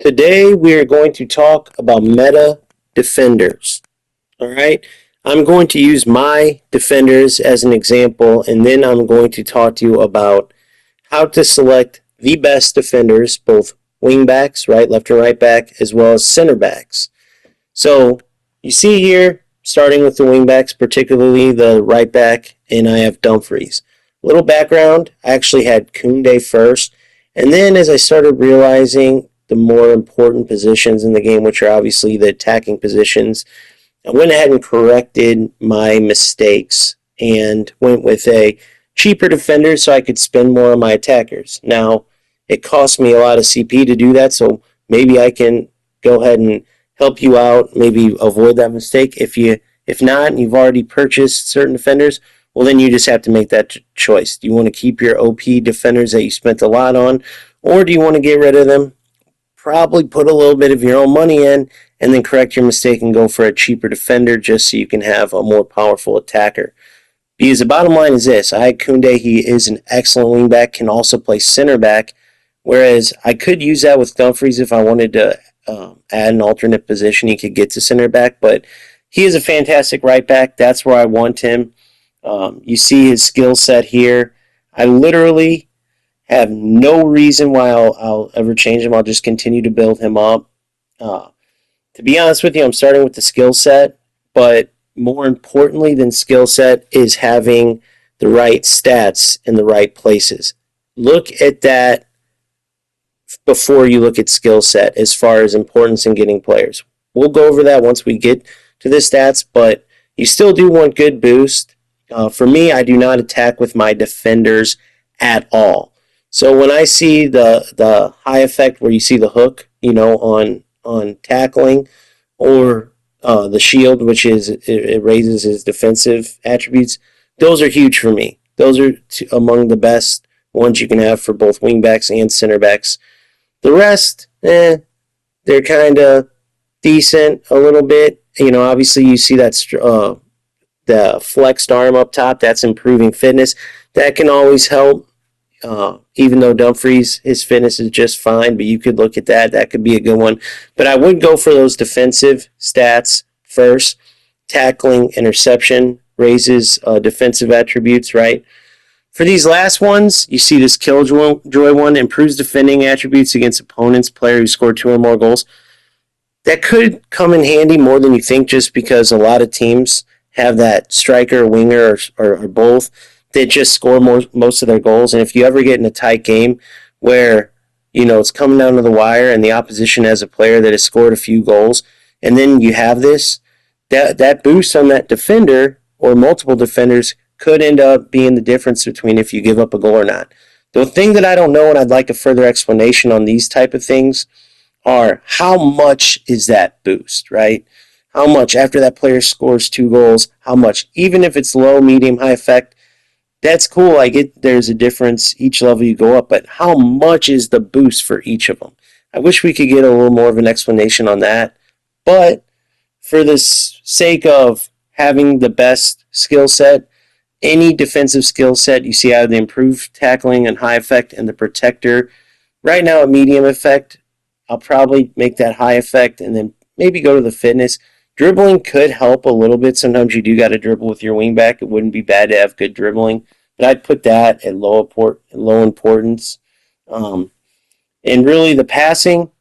Today we are going to talk about meta defenders. All right. I'm going to use my defenders as an example, and then I'm going to talk to you about how to select the best defenders, both wingbacks, right, left and right back, as well as center backs. So you see here, starting with the wingbacks, particularly the right back, and I have Dumfries. Little background, I actually had Koundé first, and then as I started realizing the more important positions in the game, which are obviously the attacking positions, I went ahead and corrected my mistakes and went with a cheaper defender so I could spend more on my attackers. Now, it cost me a lot of CP to do that, so maybe I can go ahead and help you out, maybe avoid that mistake. If not, and you've already purchased certain defenders, well, then you just have to make that choice. Do you want to keep your OP defenders that you spent a lot on, or do you want to get rid of them? Probably put a little bit of your own money in and then correct your mistake and go for a cheaper defender just so you can have a more powerful attacker. Because the bottom line is this: I had Koundé. He is an excellent wingback, can also play center back, whereas I could use that with Dumfries if I wanted to add an alternate position. He could get to center back, but he is a fantastic right back. That's where I want him. You see his skill set here. I literally have no reason why I'll ever change him. I'll just continue to build him up. To be honest with you, I'm starting with the skill set, but more importantly than skill set is having the right stats in the right places. Look at that before you look at skill set as far as importance in getting players. We'll go over that once we get to the stats, but you still do want good boost. For me, I do not attack with my defenders at all. So when I see the high effect where you see the hook, on tackling, or the shield, which is it raises his defensive attributes, those are huge for me. Those are among the best ones you can have for both wingbacks and center backs. The rest, they're kind of decent a little bit. Obviously you see that the flexed arm up top. That's improving fitness. That can always help. Even though Dumfries, his fitness is just fine, but you could look at that. That could be a good one. But I would go for those defensive stats first. Tackling, interception, raises defensive attributes, right? For these last ones, you see this Killjoy one, improves defending attributes against opponents, player who scored 2 or more goals. That could come in handy more than you think, just because a lot of teams have that striker, winger, or both. They just score most of their goals. And if you ever get in a tight game where, it's coming down to the wire and the opposition has a player that has scored a few goals, and then you have this, that boost on that defender or multiple defenders could end up being the difference between if you give up a goal or not. The thing that I don't know, and I'd like a further explanation on these type of things, are how much is that boost, right? How much after that player scores 2 goals, how much? Even if it's low, medium, high effect, that's cool. I get there's a difference each level you go up, but how much is the boost for each of them? I wish we could get a little more of an explanation on that. But for the sake of having the best skill set, any defensive skill set, you see how the improved tackling and high effect and the protector. Right now at medium effect, I'll probably make that high effect and then maybe go to the fitness. Dribbling could help a little bit. Sometimes you do got to dribble with your wingback. It wouldn't be bad to have good dribbling, but I'd put that at low importance. And really, the passing,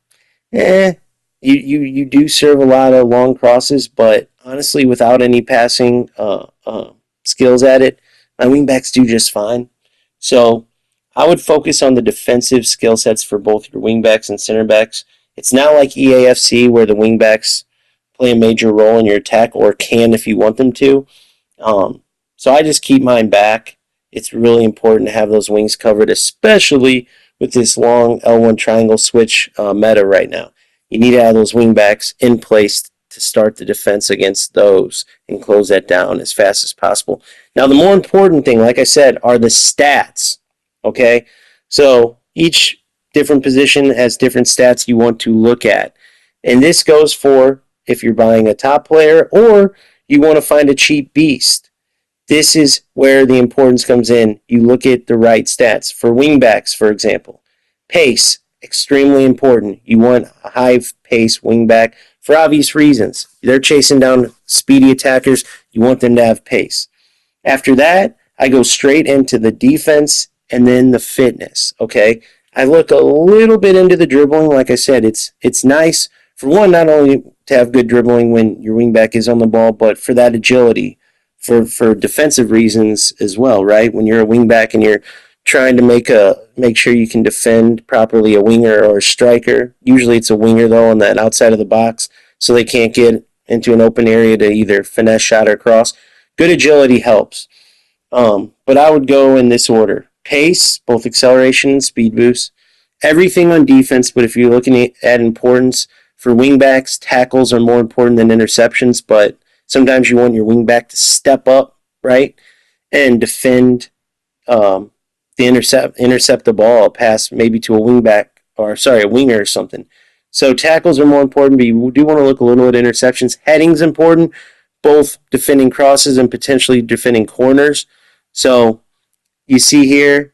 you do serve a lot of long crosses, but honestly, without any passing skills at it, my wingbacks do just fine. So I would focus on the defensive skill sets for both your wingbacks and center backs. It's not like EAFC where the wingbacks play a major role in your attack, or can if you want them to. So I just keep mine back. It's really important to have those wings covered, especially with this long L1 triangle switch meta right now. You need to have those wing backs in place to start the defense against those and close that down as fast as possible. Now, the more important thing, like I said, are the stats. Okay? So each different position has different stats you want to look at. And this goes for if you're buying a top player or you want to find a cheap beast. This is where the importance comes in. You look at the right stats. For wingbacks, for example, pace, extremely important. You want a high pace wingback for obvious reasons. They're chasing down speedy attackers. You want them to have pace. After that, I go straight into the defense and then the fitness. Okay, I look a little bit into the dribbling. Like I said, it's nice for one, not only to have good dribbling when your wingback is on the ball, but for that agility, for defensive reasons as well. Right, when you're a wingback and you're trying to make sure you can defend properly a winger or a striker. Usually it's a winger though on that outside of the box, so they can't get into an open area to either finesse shot or cross. Good agility helps. But I would go in this order: pace, both acceleration and speed boost, everything on defense. But if you're looking at importance for wingbacks, tackles are more important than interceptions. But sometimes you want your wingback to step up, right, and defend the intercept the ball, pass maybe to a wingback or a winger or something. So tackles are more important, but you do want to look a little at interceptions. Heading's important, both defending crosses and potentially defending corners. So you see here,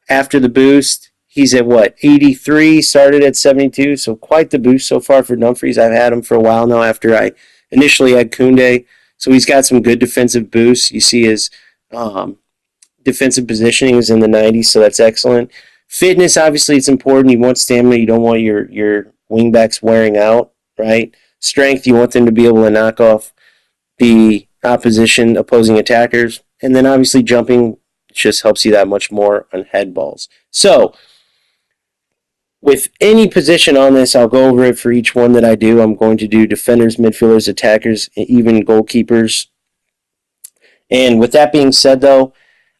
after the boost, he's at what, 83, started at 72, so quite the boost so far for Dumfries. I've had him for a while now after I initially had Koundé, so he's got some good defensive boosts. You see his defensive positioning is in the 90s, so that's excellent. Fitness, obviously, it's important. You want stamina. You don't want your wingbacks wearing out, right? Strength, you want them to be able to knock off the opposing attackers. And then, obviously, jumping just helps you that much more on head balls. So, with any position on this, I'll go over it for each one that I do. I'm going to do defenders, midfielders, attackers, even goalkeepers. And with that being said, though,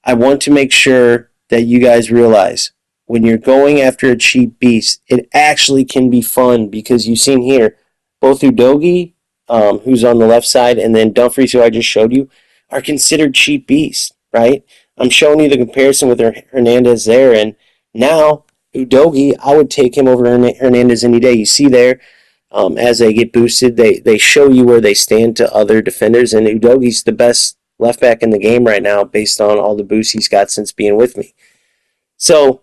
I want to make sure that you guys realize when you're going after a cheap beast, it actually can be fun because you've seen here, both Udogie, who's on the left side, and then Dumfries, who I just showed you, are considered cheap beasts, right? I'm showing you the comparison with Hernandez there, and now Udogie, I would take him over Hernandez any day. You see there, as they get boosted, they show you where they stand to other defenders, and Udogie's the best left back in the game right now based on all the boosts he's got since being with me. So,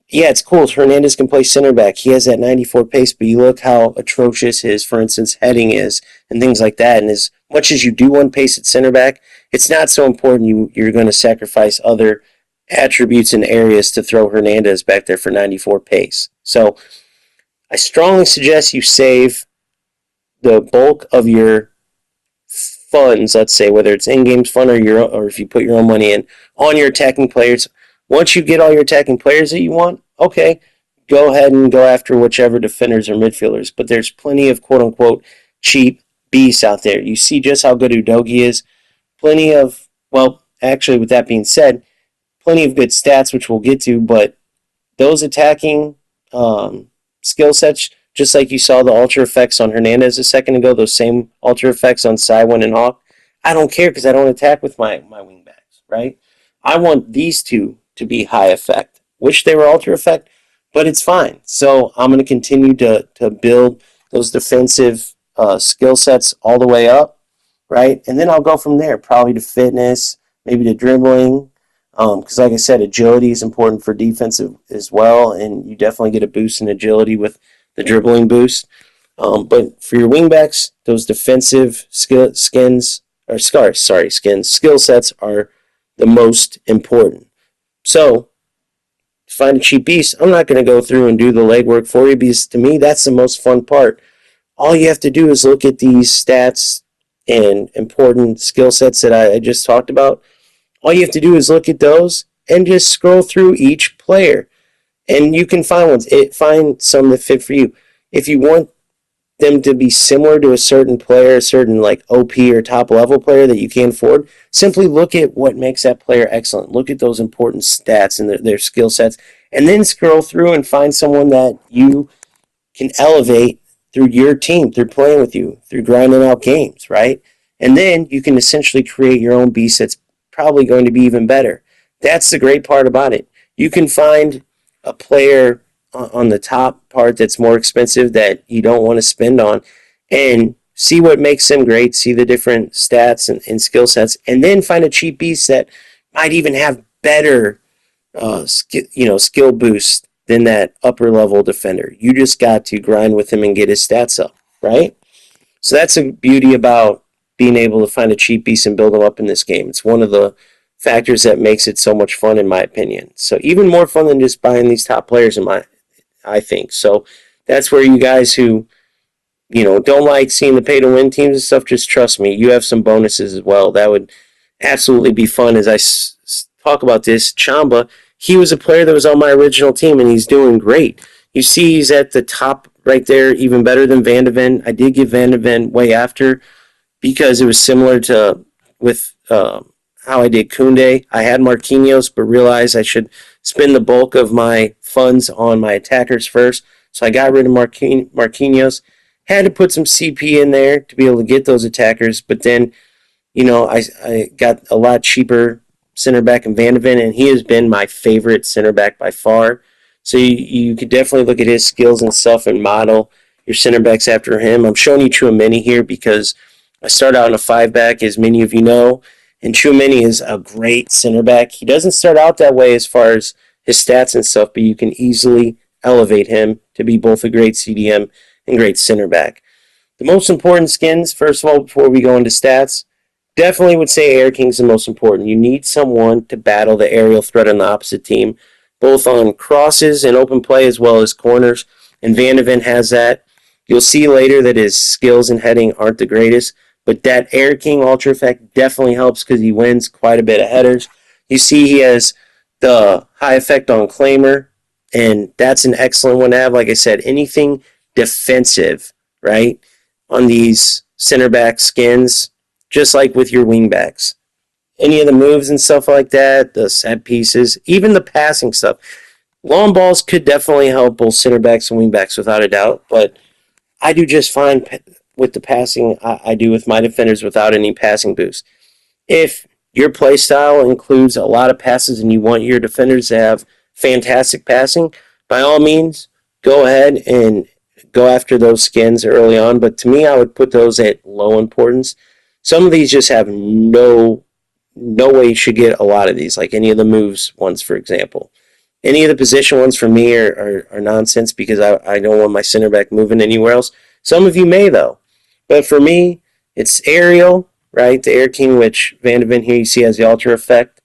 yeah, it's cool. Hernandez can play center back. He has that 94 pace, but you look how atrocious his, for instance, heading is and things like that. And as much as you do want pace at center back, it's not so important. You're going to sacrifice other attributes and areas to throw Hernandez back there for 94 pace. So I strongly suggest you save the bulk of your funds, let's say, whether it's in-game fund or if you put your own money in, on your attacking players. Once you get all your attacking players that you want, okay, go ahead and go after whichever defenders or midfielders. But there's plenty of quote-unquote cheap beasts out there. You see just how good Udogie is. Plenty of, well, actually, with that being said, plenty of good stats, which we'll get to, but those attacking skill sets, just like you saw the ultra effects on Hernandez a second ago, those same ultra effects on Sywin and Hawk, I don't care because I don't attack with my wingbacks, right? I want these two to be high effect. Wish they were ultra effect, but it's fine. So I'm going to continue to build those defensive skill sets all the way up, right? And then I'll go from there, probably to fitness, maybe to dribbling, because like I said, agility is important for defensive as well, and you definitely get a boost in agility with the dribbling boost. But for your wingbacks, those defensive skill sets are the most important. So, to find a cheap beast, I'm not going to go through and do the legwork for you because to me, that's the most fun part. All you have to do is look at these stats and important skill sets that I just talked about. All you have to do is look at those and just scroll through each player. And you can find find some that fit for you. If you want them to be similar to a certain player, a certain like OP or top level player that you can't afford, simply look at what makes that player excellent. Look at those important stats and their skill sets, and then scroll through and find someone that you can elevate through your team, through playing with you, through grinding out games, right? And then you can essentially create your own beast that's probably going to be even better. That's the great part about it. You can find a player on the top part that's more expensive that you don't want to spend on and see what makes them great, see the different stats and skill sets, and then find a cheap beast that might even have better skill boost than that upper level defender. You just got to grind with him and get his stats up, right? So that's the beauty about being able to find a cheap beast and build them up in this game. It's one of the factors that makes it so much fun, in my opinion. So even more fun than just buying these top players, I think. So that's where you guys who don't like seeing the pay to win teams and stuff, just trust me. You have some bonuses as well. That would absolutely be fun. As I talk about this, Chamba, he was a player that was on my original team, and he's doing great. You see, he's at the top right there, even better than Van de Ven. I did give Van de Ven way after because it was similar to with how I did Koundé. I had Marquinhos, but realized I should spend the bulk of my funds on my attackers first. So I got rid of Marquinhos. Had to put some CP in there to be able to get those attackers, but then I got a lot cheaper center back in Van de Ven, and he has been my favorite center back by far. So you could definitely look at his skills and stuff and model your center backs after him. I'm showing you Tchouaméni here because I start out in a 5-back, as many of you know, and Tchouaméni is a great center back. He doesn't start out that way as far as his stats and stuff, but you can easily elevate him to be both a great CDM and great center back. The most important skins, first of all, before we go into stats, definitely would say Air King's the most important. You need someone to battle the aerial threat on the opposite team, both on crosses and open play as well as corners, and Van de Ven has that. You'll see later that his skills in heading aren't the greatest, but that Air King Ultra effect definitely helps because he wins quite a bit of headers. You see he has the high effect on Claimer, and that's an excellent one to have. Like I said, anything defensive, right, on these center back skins, just like with your wing backs. Any of the moves and stuff like that, the set pieces, even the passing stuff. Long balls could definitely help both center backs and wing backs without a doubt, but I do just fine with the passing I do with my defenders without any passing boost. If your play style includes a lot of passes and you want your defenders to have fantastic passing, by all means, go ahead and go after those skins early on. But to me, I would put those at low importance. Some of these just have no way you should get a lot of these, like any of the moves ones, for example. Any of the position ones for me are nonsense because I don't want my center back moving anywhere else. Some of you may, though. But for me, it's aerial, right? The Air King, which Van de Ven here you see has the Ultra effect.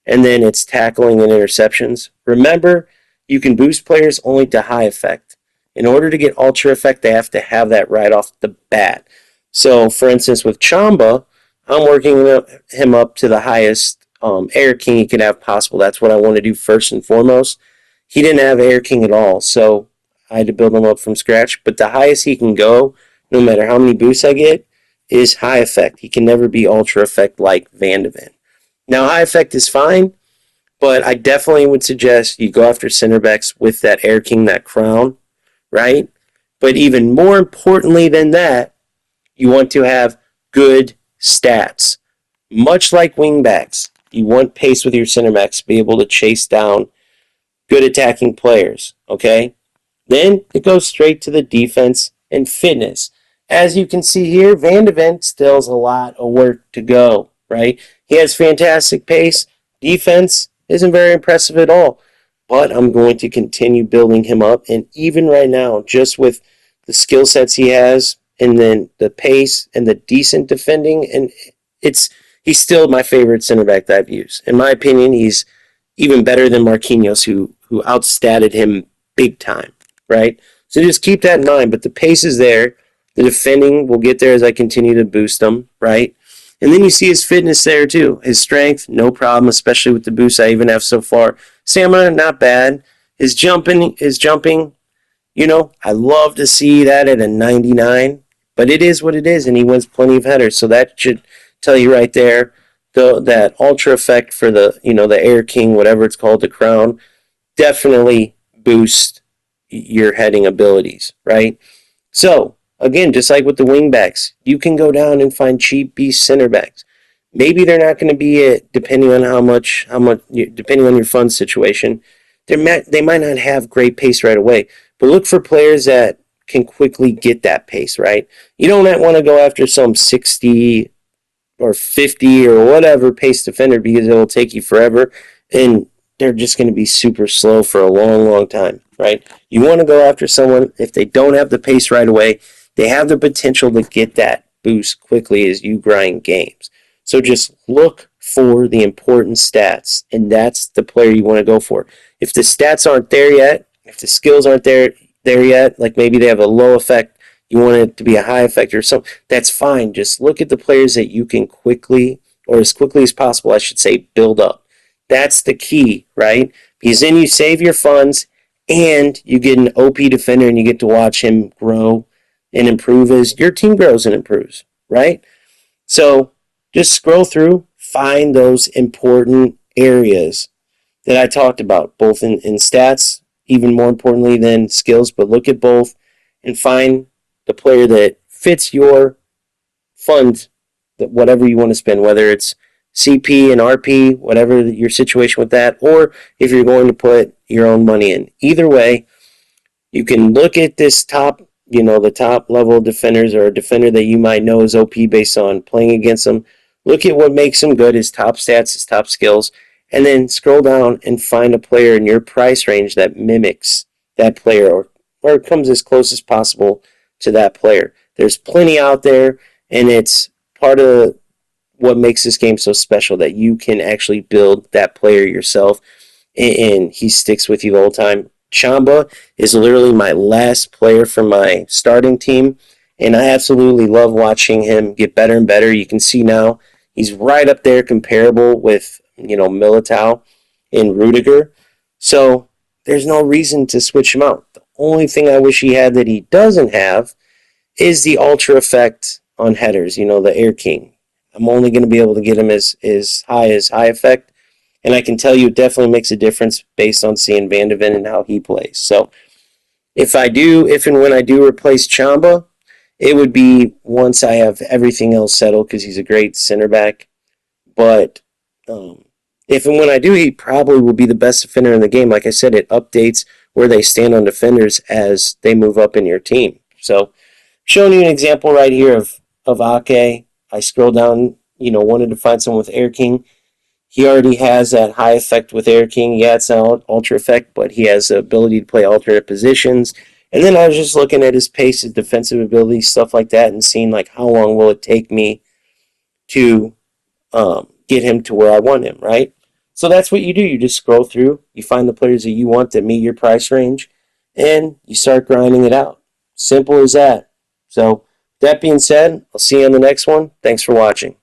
And then it's tackling and interceptions. Remember, you can boost players only to high effect. In order to get Ultra effect, they have to have that right off the bat. So, for instance, with Chamba, I'm working him up to the highest Air King he could have possible. That's what I want to do first and foremost. He didn't have Air King at all, so I had to build him up from scratch. But the highest he can go, no matter how many boosts I get, is high effect. He can never be ultra effect like Van de Ven. Now, high effect is fine, but I definitely would suggest you go after center backs with that Air King, that crown, right? But even more importantly than that, you want to have good stats. Much like wingbacks, you want pace with your center backs to be able to chase down good attacking players, okay? Then it goes straight to the defense and fitness. As you can see here, Van de Ven still has a lot of work to go, right? He has fantastic pace. Defense isn't very impressive at all. But I'm going to continue building him up. And even right now, just with the skill sets he has, and then the pace and the decent defending, and he's still my favorite center back that I've used. In my opinion, he's even better than Marquinhos, who outstatted him big time, right? So just keep that in mind. But the pace is there. The defending will get there as I continue to boost him, right? And then you see his fitness there too. His strength, no problem, especially with the boosts I even have so far. Stamina, not bad. His jumping, I love to see that at a 99. But it is what it is, and he wins plenty of headers. So that should tell you right there, that ultra effect for the Air King, whatever it's called, the crown, definitely boosts your heading abilities, right? So, again, just like with the wingbacks, you can go down and find cheap beast center backs. Maybe they're not going to be it, depending on depending on your fund situation. They might not have great pace right away, but look for players that can quickly get that pace, right? You don't want to go after some 60 or 50 or whatever pace defender because it will take you forever. And they're just going to be super slow for a long, long time, right? You want to go after someone, if they don't have the pace right away, they have the potential to get that boost quickly as you grind games. So just look for the important stats, and that's the player you want to go for. If the stats aren't there yet, if the skills aren't there yet, like maybe they have a low effect, you want it to be a high effect or something, that's fine. Just look at the players that you can quickly, or as quickly as possible, I should say, build up. That's the key, right? Because then you save your funds and you get an OP defender and you get to watch him grow and improve as your team grows and improves, right? So just scroll through, find those important areas that I talked about, both in stats, even more importantly than skills, but look at both and find the player that fits your fund, that whatever you want to spend, whether it's CP and RP, whatever your situation with that, or if you're going to put your own money in. Either way, you can look at this top, the top level defenders or a defender that you might know is OP based on playing against them. Look at what makes him good, his top stats, his top skills, and then scroll down and find a player in your price range that mimics that player or comes as close as possible to that player. There's plenty out there, and it's part of what makes this game so special that you can actually build that player yourself and he sticks with you the whole time. Chamba is literally my last player for my starting team, and I absolutely love watching him get better and better. You can see now he's right up there comparable with, Militao and Rudiger. So there's no reason to switch him out. The only thing I wish he had that he doesn't have is the ultra effect on headers, the Air King. I'm only going to be able to get him as high as high effect, and I can tell you it definitely makes a difference based on seeing Van de Ven and how he plays. So if and when I do replace Chamba, it would be once I have everything else settled because he's a great center back. But if and when I do, he probably will be the best defender in the game. Like I said, it updates where they stand on defenders as they move up in your team. So showing you an example right here of Ake. I scroll down, wanted to find someone with Air King. He already has that high effect with Air King. Yeah, it's not ultra effect, but he has the ability to play alternate positions. And then I was just looking at his pace, his defensive ability, stuff like that, and seeing like how long will it take me to get him to where I want him, right? So that's what you do. You just scroll through, you find the players that you want that meet your price range, and you start grinding it out. Simple as that. So that being said, I'll see you on the next one. Thanks for watching.